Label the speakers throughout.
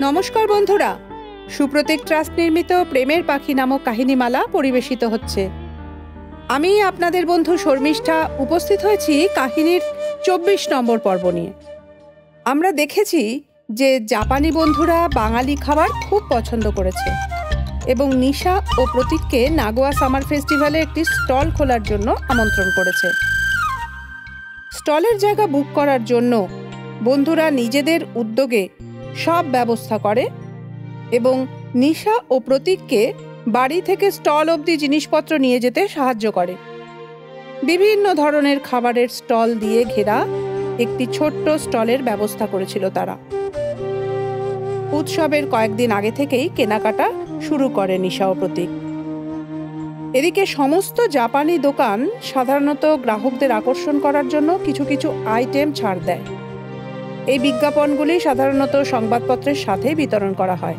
Speaker 1: নমস্কার বন্ধুরা, সুপ্রতীক ট্রাস্ট নির্মিত প্রেমের পাখি নামক কাহিনীমালা পরিবেশিত হচ্ছে। আমি আপনাদের বন্ধু শর্মিষ্ঠা উপস্থিত হয়েছি কাহিনীর ২৪ নম্বর পর্ব নিয়ে। আমরা দেখেছি যে জাপানি বন্ধুরা বাঙালি খাবার খুব পছন্দ করেছে এবং নিশা ও প্রতীককে নাগোয়া সামার ফেস্টিভ্যালে একটি স্টল খোলার জন্য আমন্ত্রণ করেছে। স্টলের জায়গা বুক করার জন্য বন্ধুরা নিজেদের উদ্যোগে সব ব্যবস্থা করে এবং নিশা ও প্রতীককে বাড়ি থেকে স্টল অবধি জিনিসপত্র নিয়ে যেতে সাহায্য করে। বিভিন্ন ধরনের খাবারের স্টল দিয়ে ঘেরা একটি ছোট্ট স্টলের ব্যবস্থা করেছিল তারা। উৎসবের কয়েকদিন আগে থেকেই কেনাকাটা শুরু করে নিশা ও প্রতীক। এদিকে সমস্ত জাপানি দোকান সাধারণত গ্রাহকদের আকর্ষণ করার জন্য কিছু কিছু আইটেম ছাড় দেয়। এই বিজ্ঞাপনগুলি সাধারণত সংবাদপত্রের সাথে বিতরণ করা হয়।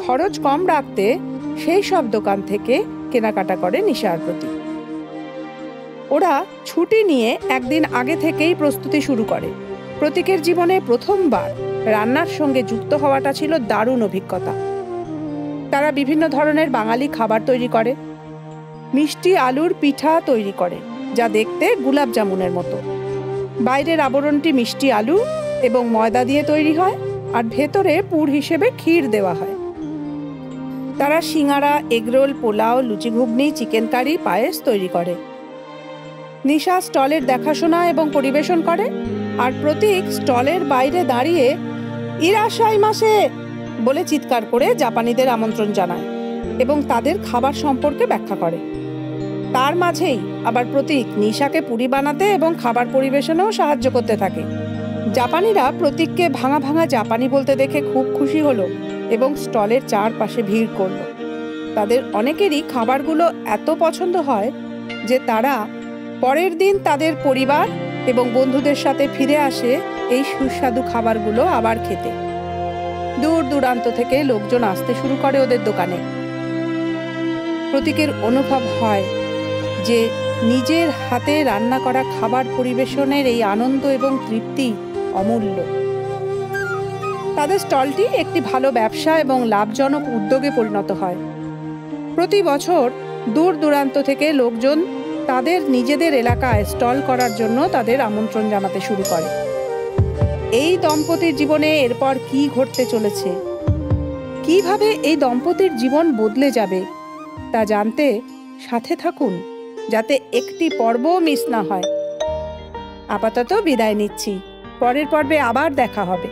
Speaker 1: খরচ কম রাখতে সেই সব দোকান থেকে কেনাকাটা করে নিশা আর প্রতীক। ওরা ছুটি নিয়ে একদিন আগে থেকেই প্রস্তুতি শুরু করে। প্রতীকের জীবনে প্রথমবার রান্নার সঙ্গে যুক্ত হওয়াটা ছিল দারুণ অভিজ্ঞতা। তারা বিভিন্ন ধরনের বাঙালি খাবার তৈরি করে। মিষ্টি আলুর পিঠা তৈরি করে, যা দেখতে গুলাব জামুনের মতো। বাইরের আবরণটি মিষ্টি আলু এবং ময়দা দিয়ে তৈরি হয়, আর ভেতরে পুর হিসেবে ক্ষীর দেওয়া হয়। তারা সিঙ্গারা, এগরোল, পোলাও, লুচি ঘুগনি, চিকেন কারি, পায়েস তৈরি করে। নিশা স্টলের দেখাশোনা এবং পরিবেশন করে, আর প্রতীক স্টলের বাইরে দাঁড়িয়ে ইরাশাই মাসে বলে চিৎকার করে জাপানিদের আমন্ত্রণ জানায় এবং তাদের খাবার সম্পর্কে ব্যাখ্যা করে। তার মাঝেই আবার প্রতীক নিশাকে পুরি বানাতে এবং খাবার পরিবেশনেও সাহায্য করতে থাকে। জাপানিরা প্রতীককে ভাঙা ভাঙা জাপানি বলতে দেখে খুব খুশি হলো এবং স্টলের চারপাশে ভিড় করলো। তাদের অনেকেরই খাবারগুলো এত পছন্দ হয় যে তারা পরের দিন তাদের পরিবার এবং বন্ধুদের সাথে ফিরে আসে এই সুস্বাদু খাবারগুলো আবার খেতে। দূর দূরান্ত থেকে লোকজন আসতে শুরু করে ওদের দোকানে। প্রতীকের অনুভব হয় যে নিজের হাতে রান্না করা খাবার পরিবেশনের এই আনন্দ এবং তৃপ্তি অমূল্য। তাদের স্টলটি একটি ভালো ব্যবসা এবং লাভজনক উদ্যোগে পরিণত হয়। প্রতি বছর দূর দূরান্ত থেকে লোকজন তাদের নিজেদের এলাকায় স্টল করার জন্য তাদের আমন্ত্রণ জানাতে শুরু করে। এই দম্পতির জীবনে এরপর কি ঘটতে চলেছে, কিভাবে এই দম্পতির জীবন বদলে যাবে, তা জানতে সাথে থাকুন, যাতে একটি পর্বও মিস না হয়। আপাতত বিদায় নিচ্ছি, পরের পর্বে আবার দেখা হবে।